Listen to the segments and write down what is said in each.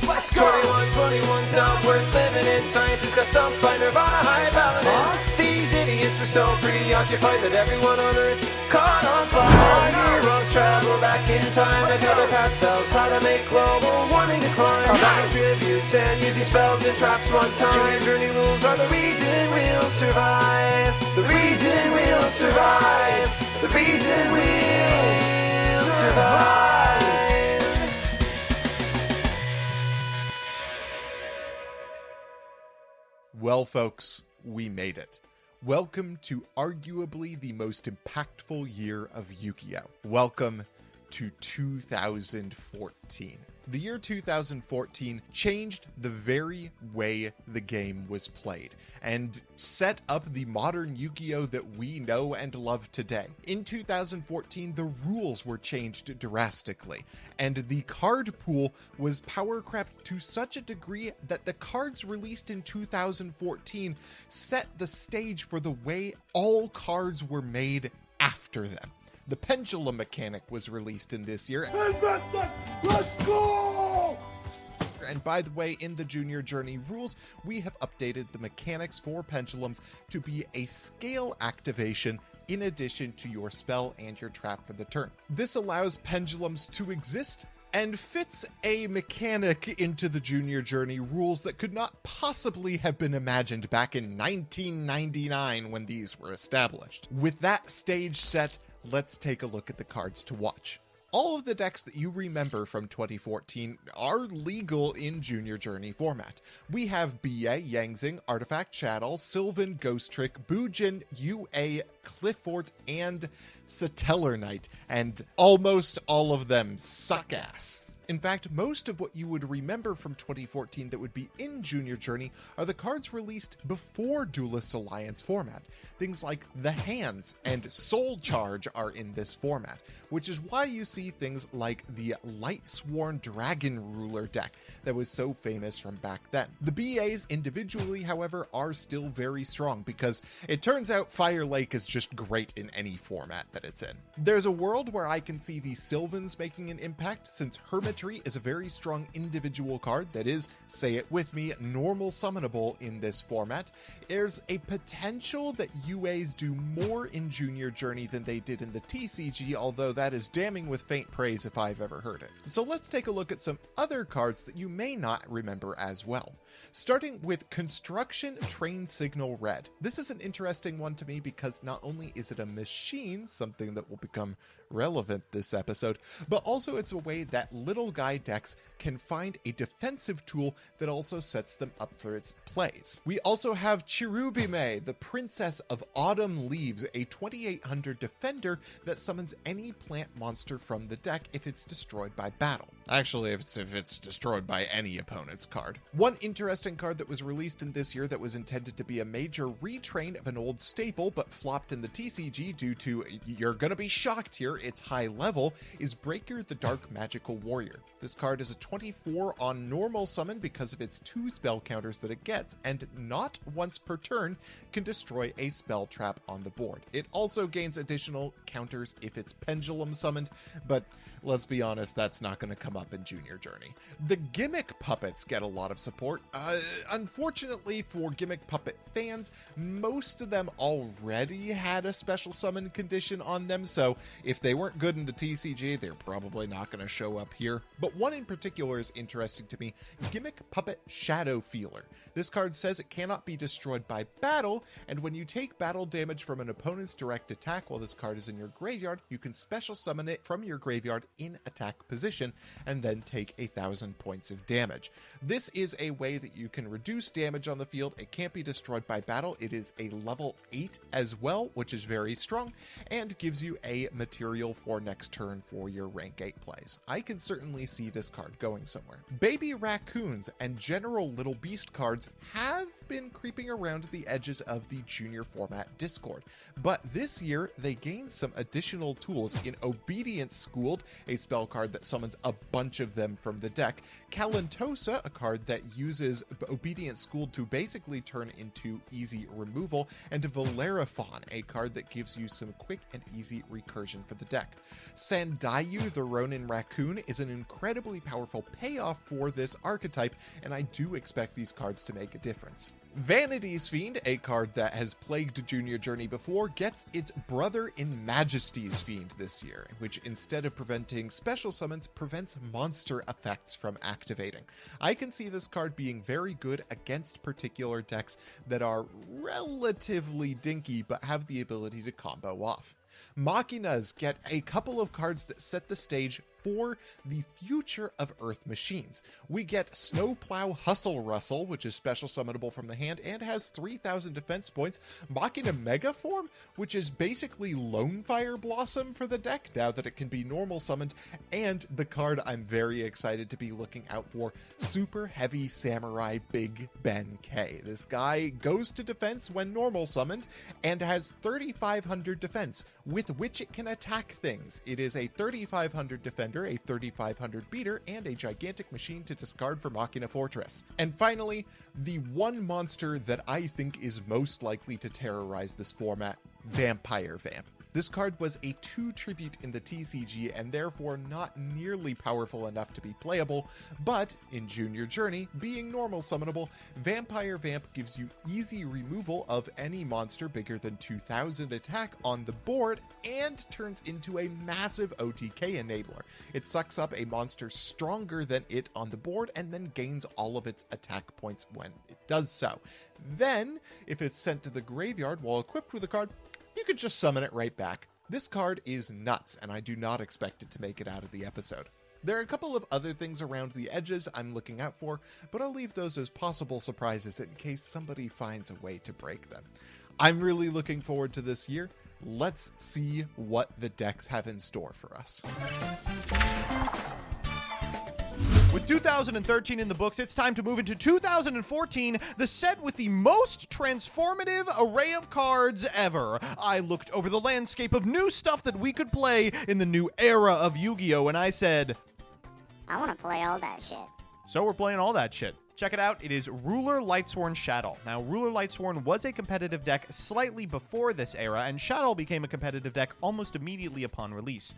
Let's go! 21's not worth living in. Scientists got stumped by Nirvana high paladin. These idiots were so preoccupied that everyone on Earth caught on fire. Heroes travel back in time to tell their past selves how to make global warming decline. Buying tributes and using spells and traps one time. Journey rules are the reason we'll survive. The reason we'll survive. The reason we'll survive. Well, folks, we made it. Welcome to arguably the most impactful year of Yu-Gi-Oh! Welcome to 2014. The year 2014 changed the very way the game was played and set up the modern Yu-Gi-Oh! That we know and love today. In 2014, the rules were changed drastically, and the card pool was power crept to such a degree that the cards released in 2014 set the stage for the way all cards were made after them. The pendulum mechanic was released in this year. Let's go! And by the way, in the Junior Journey rules, we have updated the mechanics for pendulums to be a scale activation in addition to your spell and your trap for the turn. This allows pendulums to exist and fits a mechanic into the Junior Journey rules that could not possibly have been imagined back in 1999 when these were established. With that stage set, let's take a look at the cards to watch. All of the decks that you remember from 2014 are legal in Junior Journey format. We have BA, Yangzing, Artifact Chattel, Sylvan, Ghost Trick, Bujin, UA, Cliffort, and Satellar Knight, and almost all of them suck ass. In fact, most of what you would remember from 2014 that would be in Junior Journey are the cards released before Duelist Alliance format. Things like the Hands and Soul Charge are in this format, which is why you see things like the Lightsworn Dragon Ruler deck that was so famous from back then. The BAs individually, however, are still very strong because it turns out Fire Lake is just great in any format that it's in. There's a world where I can see the Sylvans making an impact, since Hermitry is a very strong individual card that is, say it with me, normal summonable in this format. There's a potential that UAs do more in Junior Journey than they did in the TCG, although that is damning with faint praise if I've ever heard it. So let's take a look at some other cards that you may not remember as well. Starting with Construction Train Signal Red. This is an interesting one to me because not only is it a machine, something that will become relevant this episode, but also it's a way that little guy decks can find a defensive tool that also sets them up for its plays. We also have Cherubime, the Princess of Autumn Leaves, a 2800 defender that summons any plant monster from the deck if it's destroyed by battle. Actually, if it's destroyed by any opponent's card. One interesting card that was released in this year that was intended to be a major retrain of an old staple but flopped in the TCG due to, you're gonna be shocked here, its high level, is Breaker the Dark Magical Warrior. This card is a 24 on normal summon because of its 2 spell counters that it gets, and not once per turn can destroy a spell trap on the board. It also gains additional counters if it's pendulum summoned, but let's be honest, that's not going to come up in Junior Journey. The Gimmick Puppets get a lot of support. Unfortunately for Gimmick Puppet fans, most of them already had a special summon condition on them, so if they weren't good in the TCG, they're probably not going to show up here. But one in particular is interesting to me, Gimmick Puppet Shadow Feeler. This card says it cannot be destroyed by battle, and when you take battle damage from an opponent's direct attack while this card is in your graveyard, you can special summon it from your graveyard in attack position, and then take 1,000 points of damage. This is a way that you can reduce damage on the field. It can't be destroyed by battle. It is a level 8 as well, which is very strong, and gives you a material for next turn for your rank 8 plays. I can certainly see this card going somewhere. Baby Raccoons and General Little Beast cards have been creeping around the edges of the junior format Discord. But this year, they gained some additional tools in Obedience Schooled, a spell card that summons a bunch of them from the deck, Calentosa, a card that uses Obedience Schooled to basically turn into easy removal, and Valeraphon, a card that gives you some quick and easy recursion for the deck. Sandayu, the Ronin Raccoon, is an incredibly powerful payoff for this archetype, and I do expect these cards to make a difference. Vanity's Fiend, a card that has plagued Junior Journey before, gets its brother in Majesty's Fiend this year, which instead of preventing special summons, prevents monster effects from activating. I can see this card being very good against particular decks that are relatively dinky but have the ability to combo off. Machinas get a couple of cards that set the stage for the future of Earth machines. We get Snowplow Hustle Rustle, which is special summonable from the hand and has 3,000 defense points. Machina Megaform, which is basically Lone Fire Blossom for the deck, now that it can be normal summoned. And the card I'm very excited to be looking out for, Super Heavy Samurai Big Ben K. This guy goes to defense when normal summoned and has 3,500 defense, with which it can attack things. It is a 3,500 defender, a 3,500 beater, and a gigantic machine to discard for Machina Fortress. And finally, the one monster that I think is most likely to terrorize this format, Vampire Vamp. This card was a 2 tribute in the TCG and therefore not nearly powerful enough to be playable, but in Junior Journey, being normal summonable, Vampire Vamp gives you easy removal of any monster bigger than 2,000 attack on the board and turns into a massive OTK enabler. It sucks up a monster stronger than it on the board and then gains all of its attack points when it does so. Then, if it's sent to the graveyard while equipped with a card, you could just summon it right back. This card is nuts, and I do not expect it to make it out of the episode. There are a couple of other things around the edges I'm looking out for, but I'll leave those as possible surprises in case somebody finds a way to break them. I'm really looking forward to this year. Let's see what the decks have in store for us. With 2013 in the books, it's time to move into 2014, the set with the most transformative array of cards ever. I looked over the landscape of new stuff that we could play in the new era of Yu-Gi-Oh! And I said, I want to play all that shit. so we're playing all that shit. Check it out. It is Ruler Lightsworn Shadow. Now, Ruler Lightsworn was a competitive deck slightly before this era, and Shadow became a competitive deck almost immediately upon release.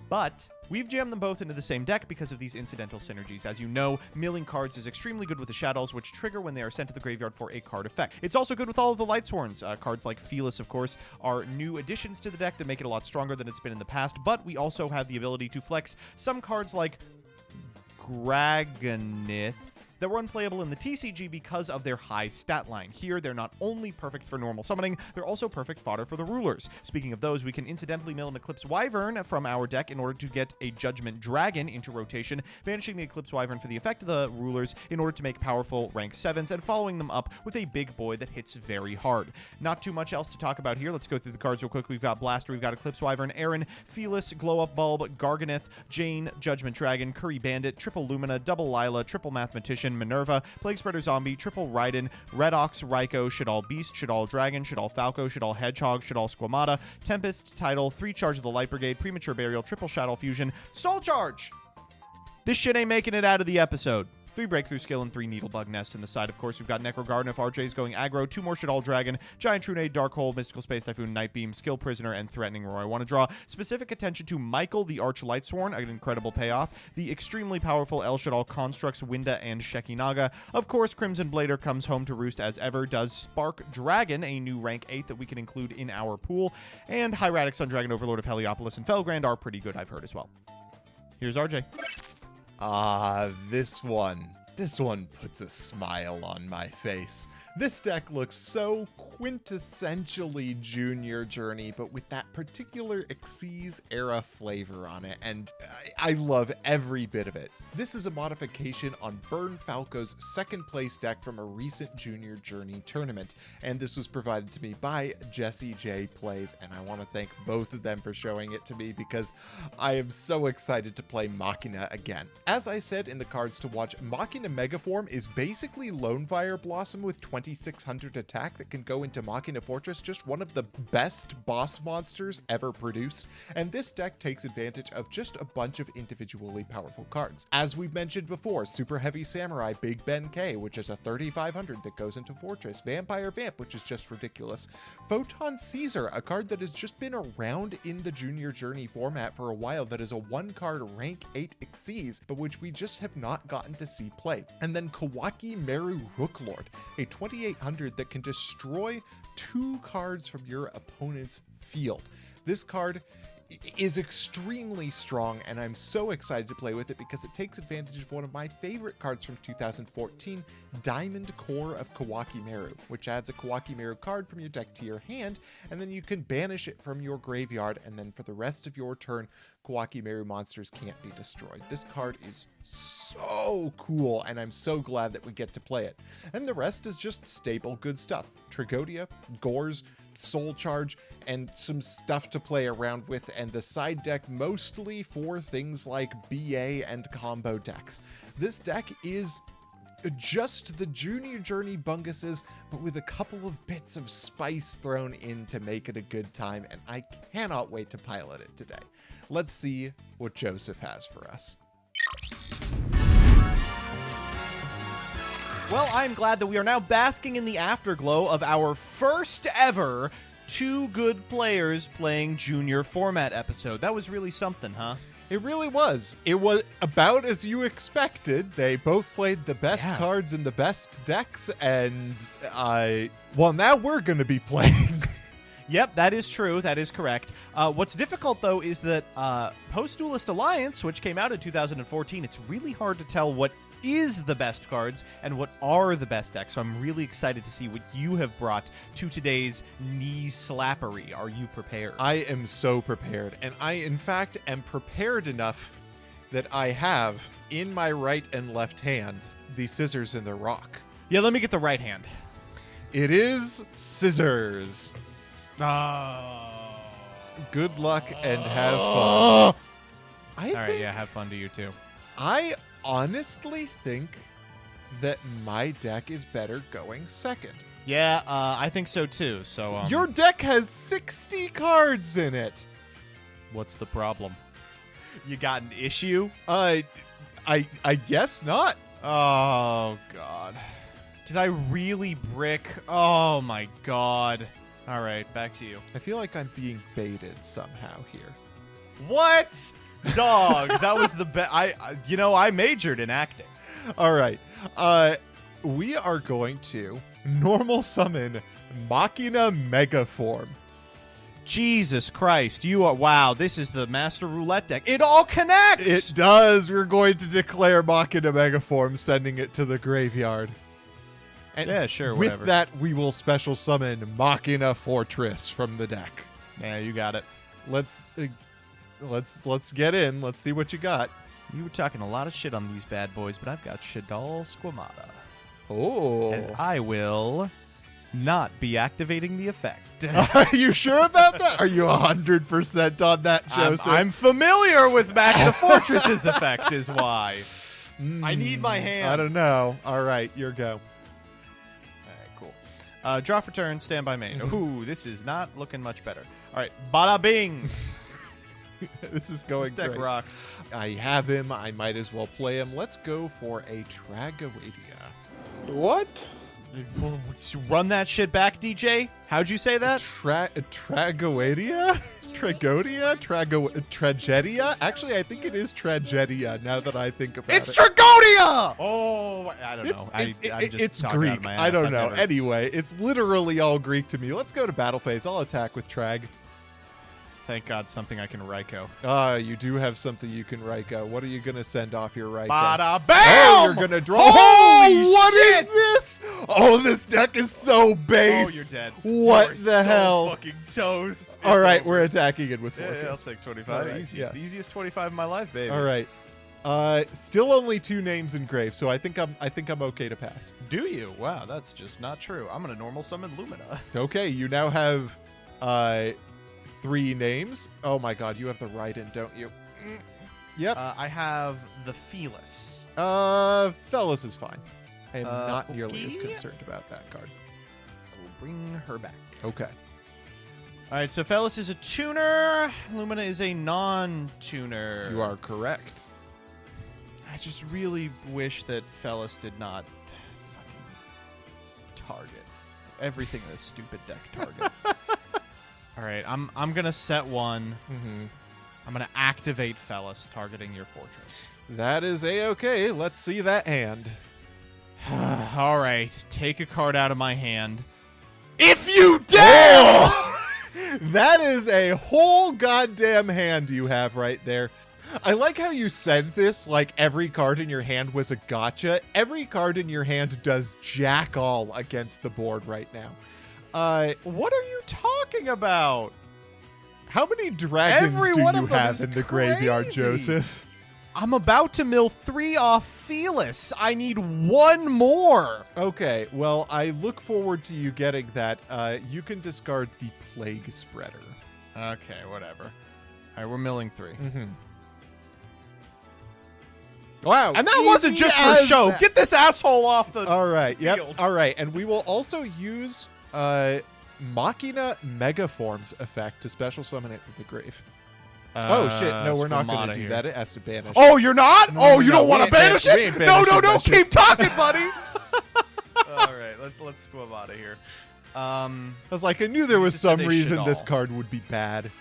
But we've jammed them both into the same deck because of these incidental synergies. As you know, milling cards is extremely good with the Shadows, which trigger when they are sent to the graveyard for a card effect. It's also good with all of the Lightsworns. Cards like Felis, of course, are new additions to the deck that make it a lot stronger than it's been in the past, but we also have the ability to flex some cards like Graganith that were unplayable in the TCG because of their high stat line. Here, they're not only perfect for normal summoning, they're also perfect fodder for the Rulers. Speaking of those, we can incidentally mill an Eclipse Wyvern from our deck in order to get a Judgment Dragon into rotation, banishing the Eclipse Wyvern for the effect of the Rulers in order to make powerful rank 7s, and following them up with a big boy that hits very hard. Not too much else to talk about here. Let's go through the cards real quick. We've got Blaster, we've got Eclipse Wyvern, Aaron, Felis, Glow Up Bulb, Garganeth, Jane, Judgment Dragon, Curry Bandit, Triple Lumina, Double Lila, Triple Mathematician, Minerva, Plague Spreader Zombie, Triple Raiden, Red Ox, Raikou, Shaddoll Beast, Shaddoll Dragon, Shaddoll Falco, Shaddoll Hedgehog, Shaddoll Squamata, Tempest, Tidal, 3 Charge of the Light Brigade, Premature Burial, Triple Shadow Fusion, Soul Charge! This shit ain't making it out of the episode. 3 Breakthrough Skill and 3 Needlebug Nest in the side. Of course, we've got Necro Garden if RJ's going aggro, 2 more Shaddoll Dragon, Giant Trunade, Dark Hole, Mystical Space Typhoon, Night Beam, Skill Prisoner, and Threatening Roar. I want to draw specific attention to Michael the Arch Lightsworn, an incredible payoff, the extremely powerful El Shaddoll Constructs, Winda, and Shekinaga. Of course, Crimson Blader comes home to roost as ever, does Spark Dragon, a new rank 8 that we can include in our pool, and Hieratic Sun Dragon, Overlord of Heliopolis, and Felgrand are pretty good, I've heard as well. Here's RJ. This one puts a smile on my face. This deck looks so quintessentially Junior Journey, but with that particular Xyz era flavor on it, and I love every bit of it. This is a modification on Burn Falco's second place deck from a recent Junior Journey tournament, and this was provided to me by Jesse J Plays, and I want to thank both of them for showing it to me because I am so excited to play Machina again. As I said in the cards to watch, Machina Megaform is basically Lone Fire Blossom with 20 2600 attack that can go into Machina Fortress, just one of the best boss monsters ever produced, and this deck takes advantage of just a bunch of individually powerful cards. As we've mentioned before, Super Heavy Samurai Big Ben K, which is a 3500 that goes into Fortress, Vampire Vamp, which is just ridiculous, Photon Caesar, a card that has just been around in the Junior Journey format for a while, that is a 1-card rank 8 Xyz, but which we just have not gotten to see play. And then Kawaki Meru Rooklord, a 2800 that can destroy 2 cards from your opponent's field. This card is extremely strong, and I'm so excited to play with it because it takes advantage of one of my favorite cards from 2014, Diamond Core of Kawaki Meru, which adds a Kawaki Meru card from your deck to your hand, and then you can banish it from your graveyard, and then for the rest of your turn, Kawaki Meru monsters can't be destroyed. This card is so cool, and I'm so glad that we get to play it. And the rest is just staple good stuff. Tragodia, Gores, Soul Charge, and some stuff to play around with, and the side deck mostly for things like BA and combo decks. This deck is just the Junior Journey Bunguses, but with a couple of bits of spice thrown in to make it a good time, and I cannot wait to pilot it today. Let's see what Joseph has for us. Well, I'm glad that we are now basking in the afterglow of our first ever 2 good players playing junior format episode. That was really something, huh? It really was. It was about as you expected. They both played the best cards in the best decks, and well, now we're going to be playing. Yep, that is true. That is correct. What's difficult, though, is that Post-Duelist Alliance, which came out in 2014, it's really hard to tell what is the best cards and what are the best decks. So I'm really excited to see what you have brought to today's knee slappery. Are you prepared? I am so prepared, and I, in fact, am prepared enough that I have in my right and left hand the scissors and the rock. Yeah, let me get the right hand. It is scissors. Oh. Good luck and have fun. All right, yeah, have fun to you too. I honestly think that my deck is better going second. Yeah, I think so too. So your deck has 60 cards in it. What's the problem? You got an issue? I guess not. Oh god. Did I really brick? Oh my god. All right, back to you. I feel like I'm being baited somehow here. What? Dog, that was the best. I majored in acting. All right. We are going to normal summon Machina Megaform. Jesus Christ, you are, wow, this is the Master Roulette deck. It all connects! It does. We're going to declare Machina Megaform, sending it to the graveyard. And yeah, sure, with whatever. that, we will special summon Machina Fortress from the deck. Yeah, you got it. Let's get in. Let's see what you got. You were talking a lot of shit on these bad boys, but I've got Shadal Squamata. Oh. And I will not be activating the effect. Are you sure about that? Are you 100% on that, Joseph? I'm familiar with Machina Fortress's effect is why. I need my hand. I don't know. All right, your go. Draw for turn, stand by main. Ooh, this is not looking much better. All right, bada bing. This is going This deck great. rocks. I have him. I might as well play him. Let's go for a Tragoedia. What? Run that shit back, DJ. How'd you say that? Tragoedia? Tragodia? Tragedia? Actually, I think it is Tragedia now that I think about It's it. Tragodia! Oh, I don't know. It's Greek. I don't know. Anyway, it's literally all Greek to me. Let's go to battle phase. I'll attack with Trag. Thank God, something I can Raiko. You do have something you can Raiko. What are you going to send off your Raiko? Bada bam! Oh, you're going to draw. Holy what shit! is this? Oh, this deck is so base. Oh, you're dead. What You're the so hell? Fucking toast. All It's right, over. we're attacking it with Yeah, Fortress. I'll take 25. All right, Easy. yeah. The easiest 25 in my life, baby. All right. Still only 2 names engraved, so I think I'm okay to pass. Do you? Wow, that's just not true. I'm gonna normal summon Lumina. Okay, you now have 3 names. Oh my god, you have the Raiden, don't you? Yep. I have the Felis. Fellas is fine. I am not nearly as okay. concerned about that card. I will bring her back. Okay. All right, so Felis is a tuner. Lumina is a non-tuner. You are correct. I just really wish that Felis did not fucking target everything in this stupid deck target. All right, I'm gonna set one. Mm-hmm. I'm gonna activate Felis, targeting your fortress. That is A-okay. Let's see that hand. All right, take a card out of my hand. If you dare! That is a whole goddamn hand you have right there. I like how you said this like every card in your hand was a gotcha. Every card in your hand does jack all against the board right now. What are you talking about? How many dragons Every do one you of them have is in the graveyard, crazy. Joseph? I'm about to mill 3 off Felis. I need 1 more. Okay, well, I look forward to you getting that. You can discard the Plague Spreader. Okay, whatever. All right, we're milling 3. Mm-hmm. Wow. And that wasn't just for show. that. Get this asshole off the All right, yep. field. All right, and we will also use Machina Megaforms effect to special summon it from the grave. Oh shit! No, we're not going to do here. that. It has to banish. Oh, you're not? No, You no, don't we want to ain't banish we it? ain't No, banishing no. that shit. Keep talking, buddy. All right, let's go out of here. I was like, I knew there was just some said a reason this Shadal. card would be bad.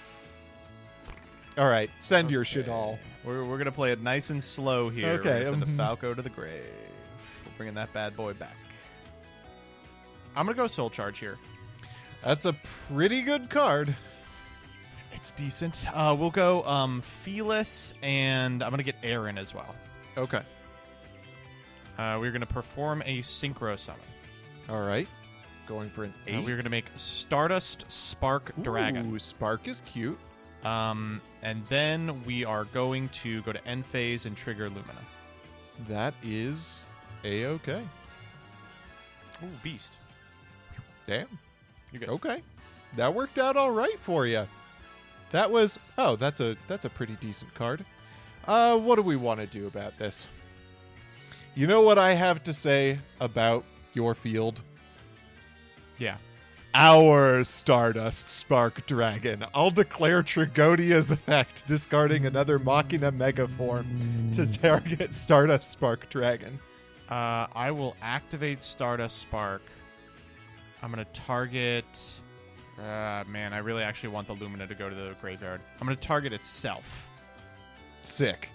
All right, send your Okay. Shadal. We're gonna play it nice and slow here. Okay, We're gonna send a mhm. Falco to the grave. We're bringing that bad boy back. I'm gonna go Soul Charge here. That's a pretty good card. It's decent. We'll go Felis, and I'm gonna get Aaron as well. Okay. We're gonna perform a Synchro Summon. All right. Going for an 8. We're gonna make Stardust Spark Dragon. Ooh, Spark is cute. And then we are going to go to end phase and trigger Lumina. That is A-okay. Ooh, Beast. Damn. You're good. Okay. That worked out all right for you. That was... Oh, that's a pretty decent card. What do we want to do about this? You know what I have to say about your field? Yeah. Our Stardust Spark Dragon. I'll declare Trigodia's effect, discarding another Machina Megaform to target Stardust Spark Dragon. I will activate Stardust Spark. I'm going to target... man, I really actually want the Lumina to go to the graveyard. I'm going to target itself. Sick.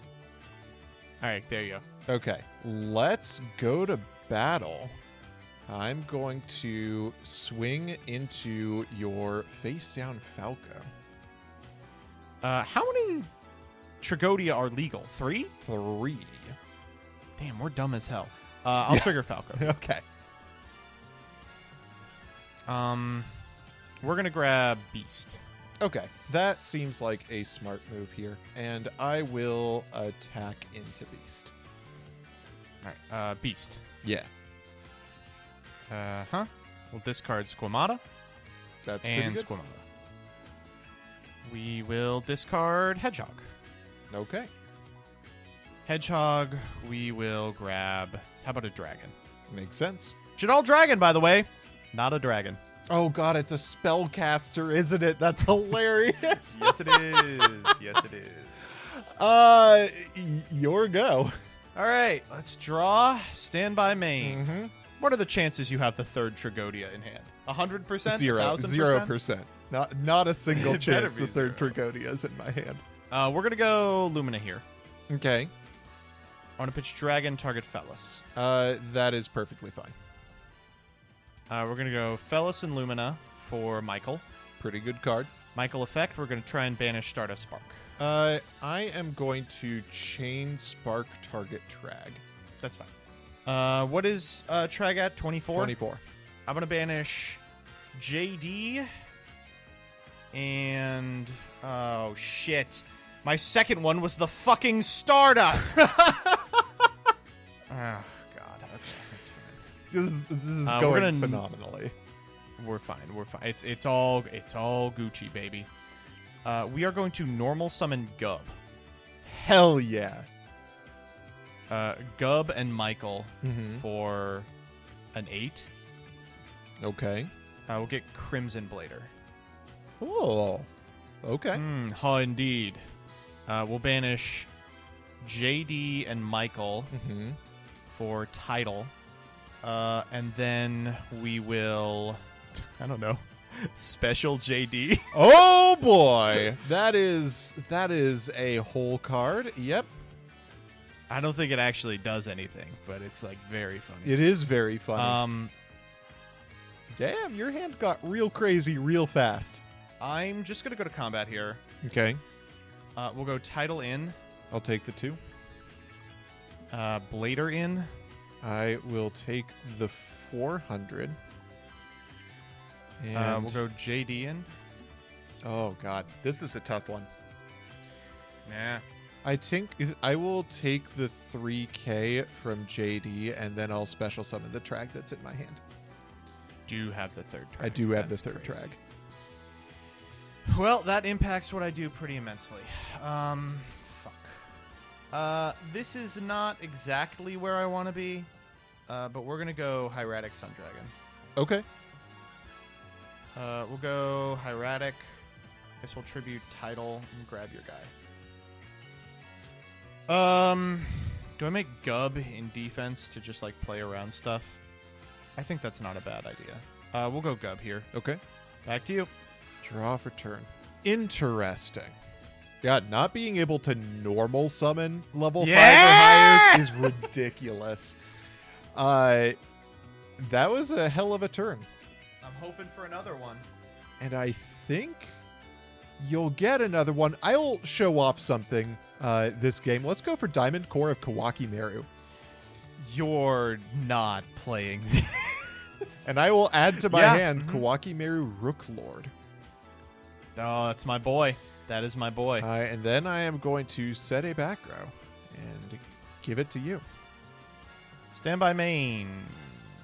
All right, there you go. Okay, let's go to battle. I'm going to swing into your face-down Falco. How many Trigodia are legal? 3? 3. Damn, we're dumb as hell. I'll Yeah. trigger Falco. Okay. We're going to grab Beast. Okay, that seems like a smart move here, and I will attack into Beast. All right, Beast. Yeah, We'll discard Squamata that's and pretty good. Squamata. We will discard Hedgehog. Okay, Hedgehog, we will grab... How about a dragon? makes sense. Shadal Dragon, by the way. Not a dragon. Oh god, it's a spellcaster, isn't it? That's hilarious. Yes, it is. Yes, it is. Your go. All right, let's draw. Stand by main. Mm-hmm. What are the chances you have the third Trigodia in hand? 100%? 1000%? 0%. Not a single It better chance be the third zero. Trigodia is in my hand. We're going to go Lumina here. Okay, I want to pitch Dragon, target Felis. that is perfectly fine. We're going to go Felis and Lumina for Michael. Pretty good card. Michael effect, we're going to try and banish Stardust Spark. I am going to chain Spark target Trag. That's fine. What is Trag at? 24? 24. I'm going to banish JD and... Oh, shit. My second one was the fucking Stardust! Oh, God. Okay, that's fine. This is We're going gonna- phenomenally. We're fine. We're fine. It's all Gucci, baby. We are going to normal summon Gub. Hell yeah. Gub and Michael Mhm. for an 8. Okay. We'll get Crimson Blader. Oh. Okay. Ha, indeed. We'll banish JD and Michael Mhm. for title. And then we will, I don't know, special JD. Oh boy. That is a whole card. Yep. I don't think it actually does anything, but it's like very funny. It is very funny. Damn, your hand got real crazy real fast. I'm just going to go to combat here. Okay. We'll go title in, I'll take the 2. Blader in. I will take the 400. And We'll go JD in. oh god, this is a tough one. Nah. I think I will take the 3K from JD, and then I'll special summon the track that's in my hand. Do have the third track. I do have That's the third crazy. track. Well, that impacts what I do pretty immensely. Fuck. This is not exactly where I want to be, but we're gonna go Hieratic Sun Dragon. Okay. We'll go Hieratic. Guess we'll tribute title and grab your guy. Do I make Gub in defense to just like play around stuff? I think that's not a bad idea. We'll go Gub here. Okay. Back to you. Draw for turn. Interesting. God, not being able to normal summon level 5 or higher is ridiculous. That was a hell of a turn. I'm hoping for another one. And I think you'll get another one. I'll show off something this game. Let's go for Diamond Core of Kawaki Meru. You're not playing this. And I will add to my Yeah, hand Kawaki Meru Rook Lord. Oh, that's my boy. That is my boy. And then I am going to set a back row and give it to you. Standby main.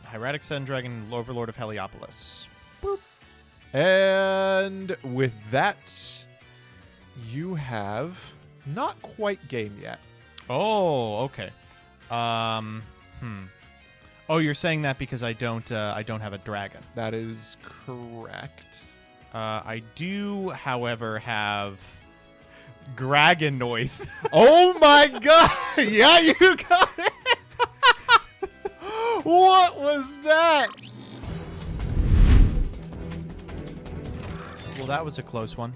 Hieratic Sun Dragon, Overlord of Heliopolis. Boop. And with that, you have not quite game yet. Oh, okay. Oh, you're saying that because I don't have a dragon. That is correct. I do, however, have Dragonoid. Oh my god! Yeah, you got it! What was that? Well, that was a close one.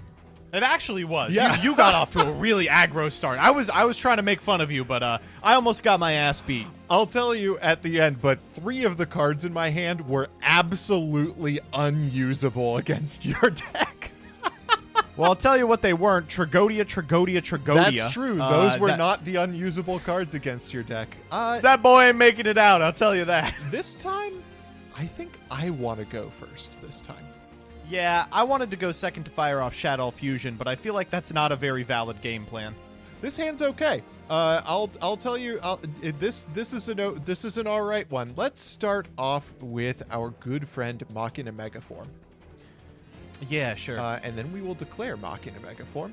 It actually was. Yeah. You got off to a really aggro start. I was trying to make fun of you, but I almost got my ass beat. I'll tell you at the end, but 3 of the cards in my hand were absolutely unusable against your deck. Well, I'll tell you what they weren't. Tragodia. That's true. Those were not the unusable cards against your deck. That boy ain't making it out, I'll tell you that. This time, I think I want to go first this time. Yeah, I wanted to go second to fire off Shadow Fusion, but I feel like that's not a very valid game plan. This hand's okay. I'll tell you. This is an all right one. Let's start off with our good friend Machina Megaform. Yeah, sure. And then we will declare Machina Megaform.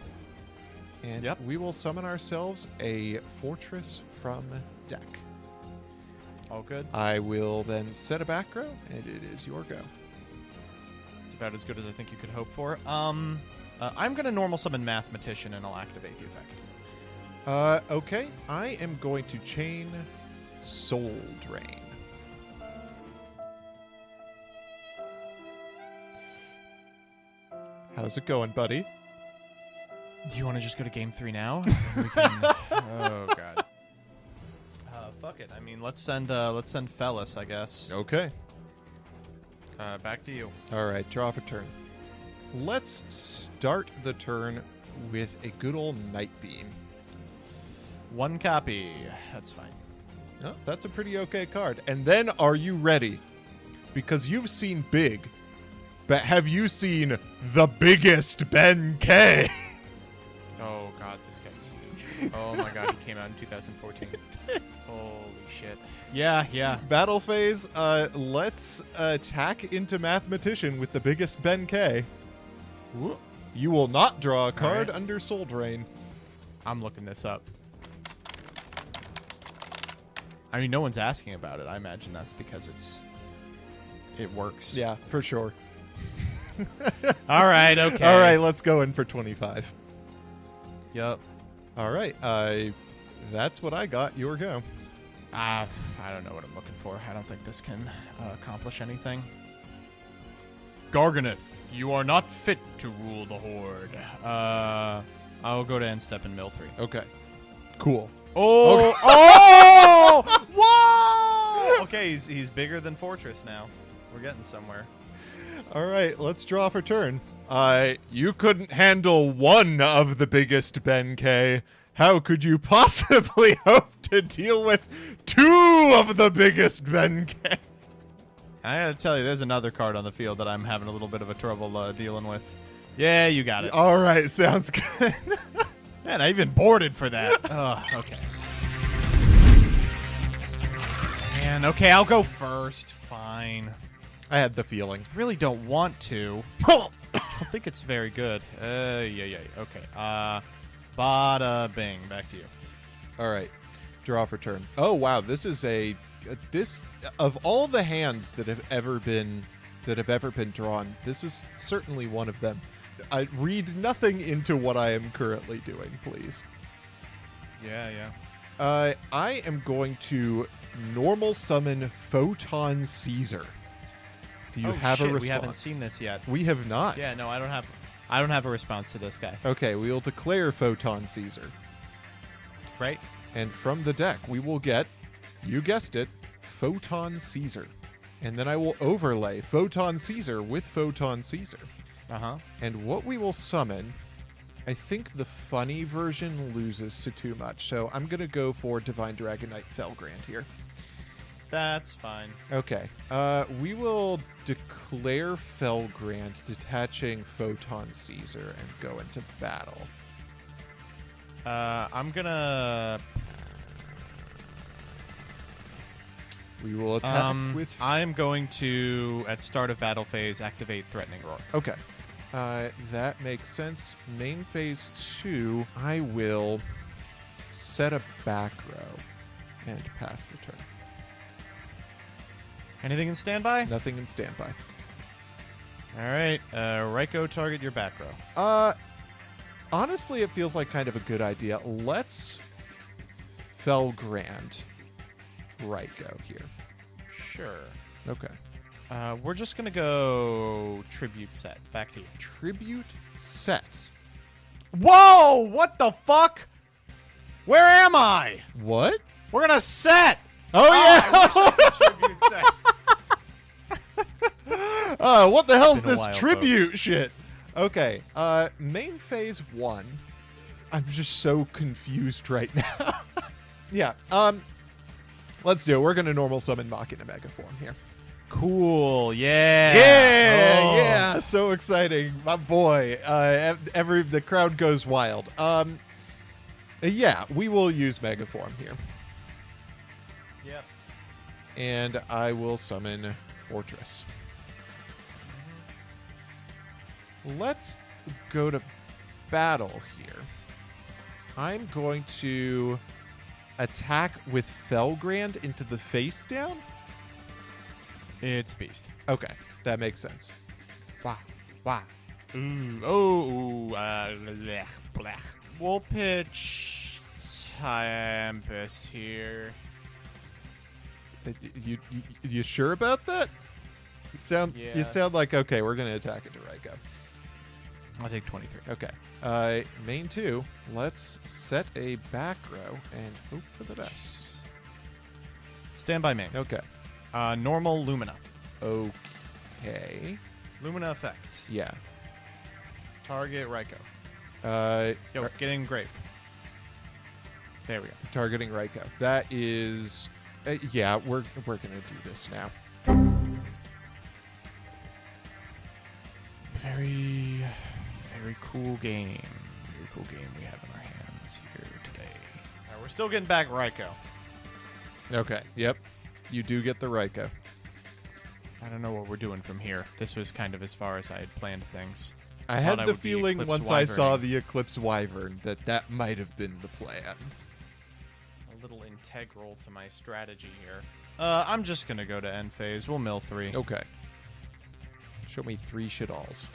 And Yep. we will summon ourselves a Fortress from deck. All good. I will then set a back row, and it is your go. It's about as good as I think you could hope for. I'm going to normal summon Mathematician, and I'll activate the effect. Okay. I am going to chain Soul Drain. How's it going, buddy? Do you want to just go to game 3 now? We can... Oh, God. Fuck it. I mean, let's send Fellas, I guess. Okay. Back to you. All right, draw for turn. Let's start the turn with a good old Night Beam. 1 copy. That's fine. Oh, that's a pretty okay card. And then, are you ready? Because you've seen big, but have you seen the biggest Ben K? Oh, God, this guy's huge. Oh, my God, he came out in 2014. Holy shit. Yeah. Battle phase, let's attack into Mathematician with the biggest Ben K. Whoop. You will not draw a card right. under Soul Drain. I'm looking this up. I mean, no one's asking about it. I imagine that's because it works. Yeah, for sure. All right, okay. All right, let's go in for 25. Yep. All right, that's what I got. Your go. I don't know what I'm looking for. I don't think this can accomplish anything. Garganeth, you are not fit to rule the Horde. I'll go to end step and mill 3. Okay, cool. Oh! Okay. Oh! Whoa! Okay, he's bigger than Fortress now. We're getting somewhere. All right, let's draw for turn. You couldn't handle one of the biggest Benkei. How could you possibly hope to deal with 2 of the biggest Benkei? I gotta tell you, there's another card on the field that I'm having a little bit of a trouble dealing with. Yeah, you got it. All right, sounds good. Man, I even boarded for that. Oh, okay. Man, okay, I'll go first. Fine. I had the feeling. I really don't want to. I don't think it's very good. Yeah. Okay. Bada bing. Back to you. All right, draw for turn. Oh wow, this is this of all the hands that have ever been drawn. This is certainly one of them. I read nothing into what I am currently doing, please. Yeah. I am going to normal summon Photon Caesar. Do you have a response? We haven't seen this yet. We have not. Yeah, no, I don't have a response to this guy. Okay, we will declare Photon Caesar. Right? And from the deck, we will get, you guessed it, Photon Caesar. And then I will overlay Photon Caesar with Photon Caesar. Uh-huh. And what we will summon, I think the funny version loses to too much. So I'm going to go for Divine Dragonite Felgrand here. That's fine. Okay. We will declare Felgrand, detaching Photon Caesar, and go into battle. I'm gonna... We will attack with... I'm going to, at start of battle phase, activate Threatening Roar. Okay. That makes sense. Main phase 2, I will set a back row and pass the turn. Anything in standby? Nothing in standby. All right. Raikou, target your back row. Honestly, it feels like kind of a good idea. Let's Felgrand Raikou here. Sure. Okay. We're just going to go Tribute Set. Back to you. Tribute set. Whoa! What the fuck? Where am I? What? We're going to set! Oh, yeah! I wish I could Tribute Set. What the hell's Been a this while, tribute folks. shit? Okay, main phase 1. I'm just so confused right now. Yeah, let's do it. We're gonna normal summon Machina Mega Form here. Cool, yeah. Yeah, so exciting. My boy. The crowd goes wild. Yeah, we will use Mega Form here. Yep. And I will summon Fortress. Let's go to battle here. I'm going to attack with Felgrand into the face down. It's Beast. Okay, that makes sense. Wow. Ooh, blech, blech. We'll pitch Tempest here. You sure about that? Yeah. You sound like, okay, we're going to attack into Raikou. I'll take 23. Okay. Main 2, let's set a back row and hope for the best. Stand by main. Okay. Normal Lumina. Okay. Lumina effect. Yeah. Target Raikou. Tar- Get in Grave. There we go. targeting Raikou. That is... yeah, we're going to do this now. Very cool game. Very cool game we have in our hands here today. All right, we're still getting back Raikou. Okay. Yep. You do get the Raikou. I don't know what we're doing from here. This was kind of as far as I had planned things. I had I the would be feeling Eclipse once I saw Wyverning. the Eclipse Wyvern that might have been the plan. A little integral to my strategy here. I'm just going to go to end phase. We'll mill 3. Okay. Show me 3 shit-alls.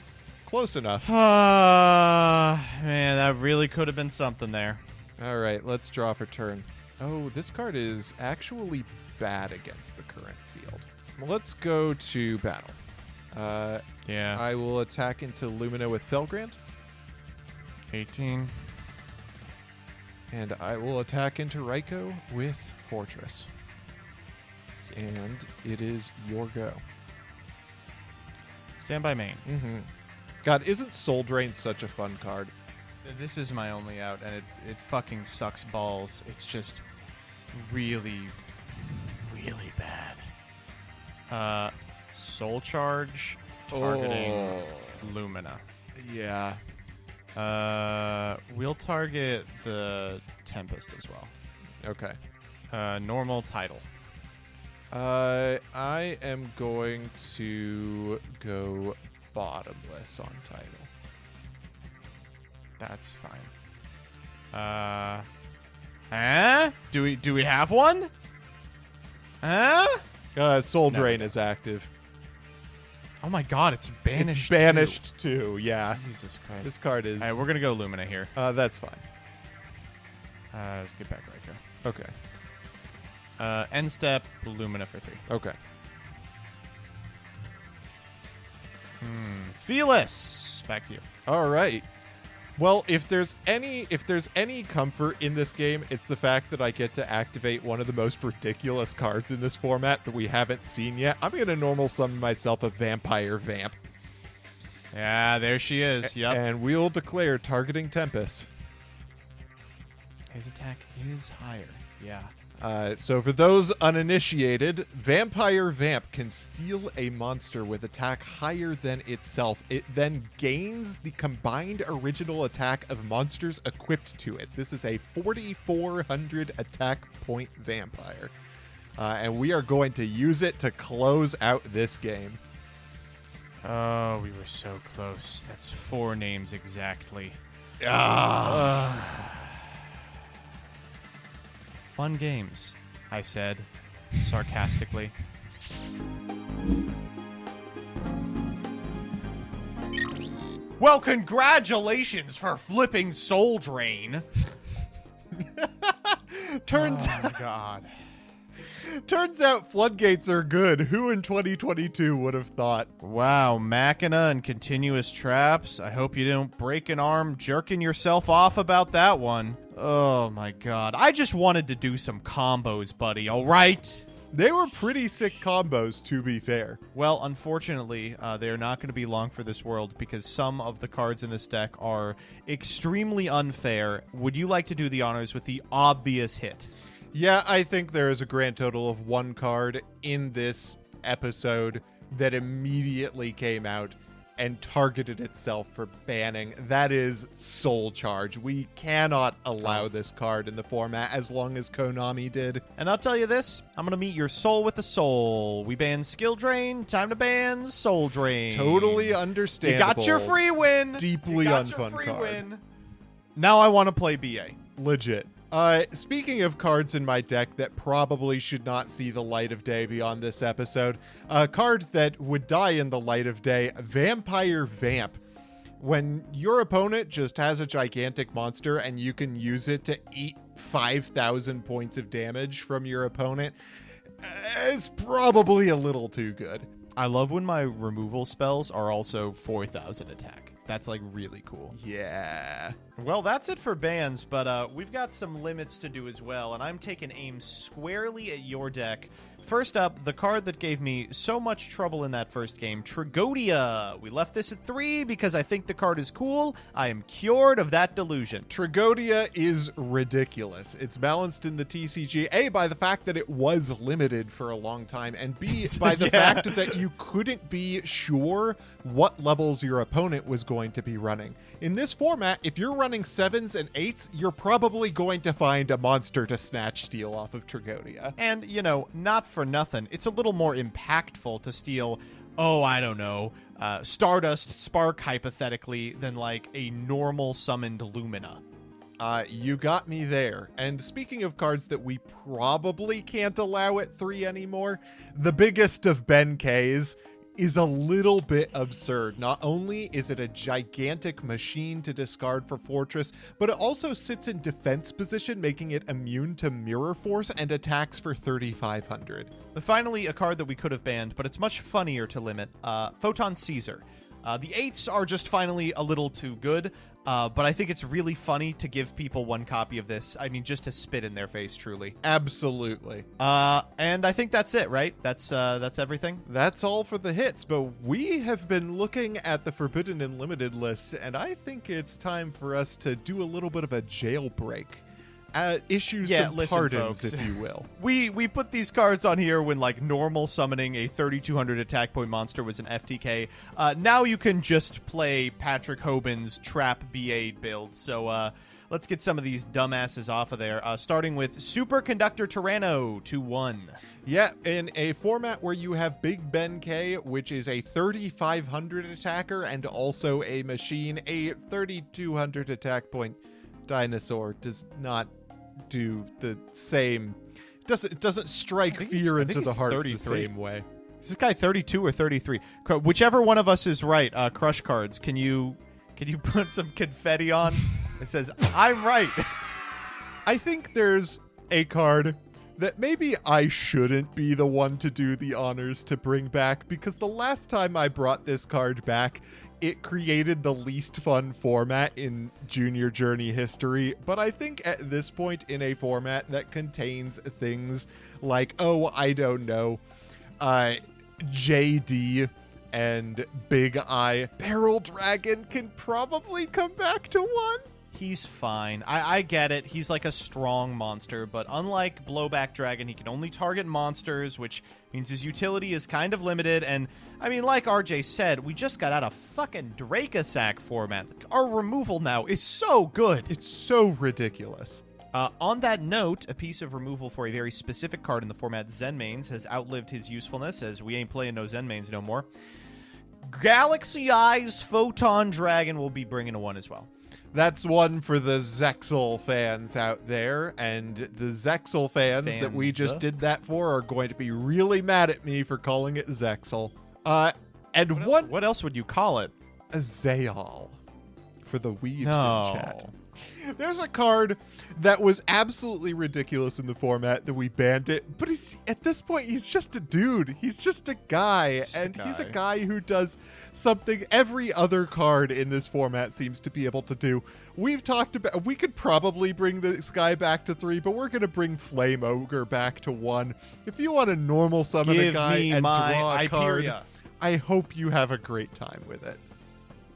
Close enough. Man, that really could have been something there. All right, let's draw for turn. Oh, this card is actually bad against the current field. Well, let's go to battle. Yeah. I will attack into Lumina with Felgrand, 18. and I will attack into Raikou with Fortress. And it is your go. Stand by main. Mm-hmm. God, isn't Soul Drain such a fun card? This is my only out, and it fucking sucks balls. It's just really, really bad. Soul Charge targeting Lumina. Yeah. We'll target the Tempest as well. Okay. Normal Tidal. I am going to go bottomless on Tidal. That's fine. Do we have one? Soul No, Drain no. is active. Oh my god, it's banished. It's banished too. Yeah. Jesus Christ. This card is. All right, we're gonna go Lumina here. That's fine. Let's get back right Okay. here. End step, Lumina for 3. Okay. Fearless. Back to you. All right. Well, if there's any comfort in this game, it's the fact that I get to activate one of the most ridiculous cards in this format that we haven't seen yet. I'm going to normal summon myself a Vampire Vamp. Yeah, there she is. Yep. And we'll declare targeting Tempest. His attack is higher. Yeah. So for those uninitiated, Vampire Vamp can steal a monster with attack higher than itself. It then gains the combined original attack of monsters equipped to it. This is a 4,400 attack point vampire. And we are going to use it to close out this game. Oh, we were so close. That's 4 names exactly. Fun games, I said, sarcastically. Well, congratulations for flipping Soul Drain. Turns Oh my god. Turns out floodgates are good. Who in 2022 would have thought? Wow, Machina and continuous traps. I hope you didn't break an arm jerking yourself off about that one. Oh my god. I just wanted to do some combos, buddy, alright? They were pretty sick combos, to be fair. Well, unfortunately, they are not going to be long for this world because some of the cards in this deck are extremely unfair. Would you like to do the honors with the obvious hit? Yeah, I think there is a grand total of 1 card in this episode that immediately came out and targeted itself for banning. That is Soul Charge. We cannot allow this card in the format as long as Konami did. And I'll tell you this, I'm going to meet your soul with a soul. We ban Skill Drain, time to ban Soul Drain. Totally understandable. You got your free win. Deeply you got unfun your free card. win. Now I want to play BA. Legit. Speaking of cards in my deck that probably should not see the light of day beyond this episode, a card that would die in the light of day, Vampire Vamp. When your opponent just has a gigantic monster and you can use it to eat 5,000 points of damage from your opponent, it's probably a little too good. I love when my removal spells are also 4,000 attack. That's like really cool. Yeah. Well, that's it for bans, but we've got some limits to do as well, and I'm taking aim squarely at your deck. First up, the card that gave me so much trouble in that first game, Tragodia. We left this at 3 because I think the card is cool. I am cured of that delusion. Tragodia is ridiculous. It's balanced in the TCG, A, by the fact that it was limited for a long time, and B, by the fact that you couldn't be sure what levels your opponent was going to be running. In this format, if you're running 7s and 8s, you're probably going to find a monster to snatch steal off of Tragodia. And, you know, not for nothing, it's a little more impactful to steal, I don't know, Stardust Spark, hypothetically, than like a normal summoned Lumina. You got me there. And speaking of cards that we probably can't allow at 3 anymore, the biggest of Benkeis is a little bit absurd. Not only is it a gigantic machine to discard for Fortress, but it also sits in defense position, making it immune to Mirror Force and attacks for 3,500. But finally, a card that we could have banned, but it's much funnier to limit, Photon Caesar. The 8s are just finally a little too good, but I think it's really funny to give people one copy of this. I mean, just to spit in their face, truly. Absolutely. And I think that's it, right? That's everything. That's all for the hits, but we have been looking at the Forbidden and Limited list, and I think it's time for us to do a little bit of a jailbreak. Issue some pardons, folks, if you will. We put these cards on here when like normal summoning a 3,200 attack point monster was an FTK. Now you can just play Patrick Hoban's Trap B8 build. So let's get some of these dumbasses off of there. Starting with Superconductor Tyranno 2-1. Yeah, in a format where you have Big Ben K, which is a 3,500 attacker and also a machine, a 3,200 attack point dinosaur does not do the same. It doesn't strike fear into the hearts the same way. Is this guy 32 or 33? Whichever one of us is right. Crush cards. Can you put some confetti on? It says I'm right. I think there's a card that maybe I shouldn't be the one to do the honors to bring back, because the last time I brought this card back, it created the least fun format in Junior Journey history. But I think at this point in a format that contains things like, I don't know, JD and Big Eye, Barrel Dragon can probably come back to 1. He's fine. I get it. He's like a strong monster, but unlike Blowback Dragon, he can only target monsters, which means his utility is kind of limited. And, I mean, like RJ said, we just got out of fucking Dracosac format. Our removal now is so good. It's so ridiculous. On that note, a piece of removal for a very specific card in the format, Zenmains, has outlived his usefulness, as we ain't playing no Zenmains no more. Galaxy Eyes Photon Dragon will be bringing a 1 as well. That's one for the Zexal fans out there, and the Zexal fans that we just did that for are going to be really mad at me for calling it Zexal. And what else would you call it? A Zayal for the weebs No. in chat. There's a card that was absolutely ridiculous in the format that we banned it, but at this point he's just a dude. He's just a guy, he's a guy who does something every other card in this format seems to be able to do. We've talked about, we could probably bring this guy back to 3, but we're going to bring Flame Ogre back to 1. If you want to normal summon a guy and draw a card, I hope you have a great time with it.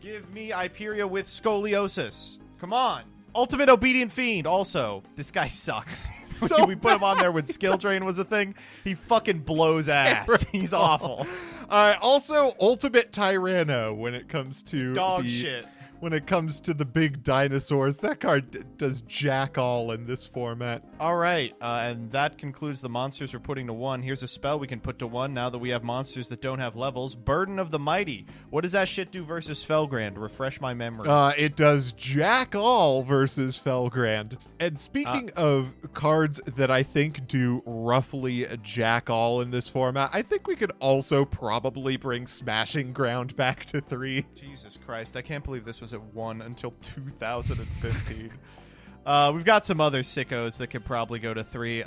Give me Hyperia with Scoliosis. Come on. Ultimate Obedient Fiend. Also, this guy sucks. So we put him on there when Skill Drain was a thing. He fucking blows ass. He's awful. Also, Ultimate Tyranno when it comes to dog shit. When it comes to the big dinosaurs, that card does jack all in this format. All right, and that concludes the monsters we're putting to 1. Here's a spell we can put to 1 now that we have monsters that don't have levels. Burden of the Mighty. What does that shit do versus Felgrand? Refresh my memory. It does jack all versus Felgrand. And speaking of cards that I think do roughly jack all in this format, I think we could also probably bring Smashing Ground back to 3. Jesus Christ, I can't believe this was at 1 until 2015. We've got some other sickos that could probably go to 3.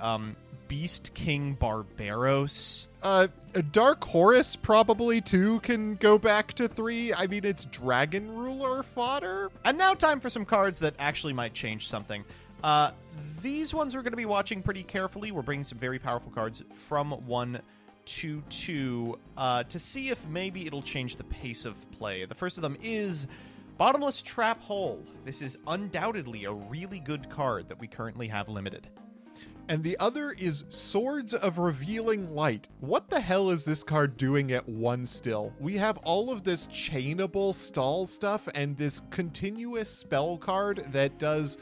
Beast King Barbaros. Dark Horus probably too can go back to 3. I mean, it's Dragon Ruler fodder. And now time for some cards that actually might change something. These ones we're going to be watching pretty carefully. We're bringing some very powerful cards from 1 to 2 to see if maybe it'll change the pace of play. The first of them is Bottomless Trap Hole. This is undoubtedly a really good card that we currently have limited. And the other is Swords of Revealing Light. What the hell is this card doing at 1 still? We have all of this chainable stall stuff and this continuous spell card that does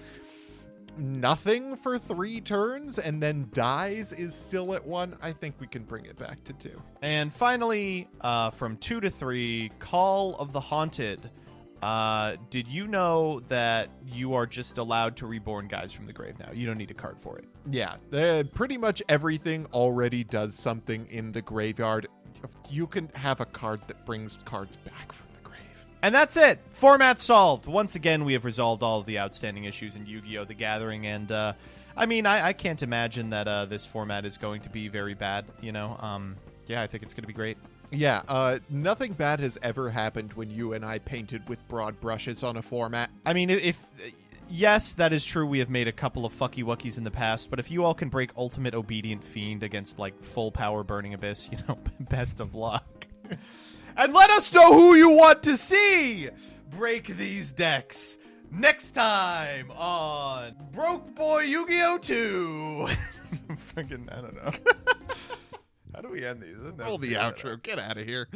nothing for 3 turns and then dies is still at 1. I think we can bring it back to 2. And finally, from 2 to 3, Call of the Haunted. Did you know that you are just allowed to reborn guys from the grave now? You don't need a card for it. Yeah, pretty much everything already does something in the graveyard. You can have a card that brings cards back from the grave. And that's it. Format solved. Once again, we have resolved all of the outstanding issues in Yu-Gi-Oh! The Gathering, and I can't imagine that this format is going to be very bad, you know? Yeah, I think it's going to be great. Yeah, nothing bad has ever happened when you and I painted with broad brushes on a format. I mean, yes, that is true. We have made a couple of fucky wuckies in the past, but if you all can break Ultimate Obedient Fiend against, like, full power Burning Abyss, you know, best of luck. And let us know who you want to see break these decks next time on Broke Boy Yu-Gi-Oh! 2. Freaking, I don't know. How do we end these? Roll the outro. Get out of here.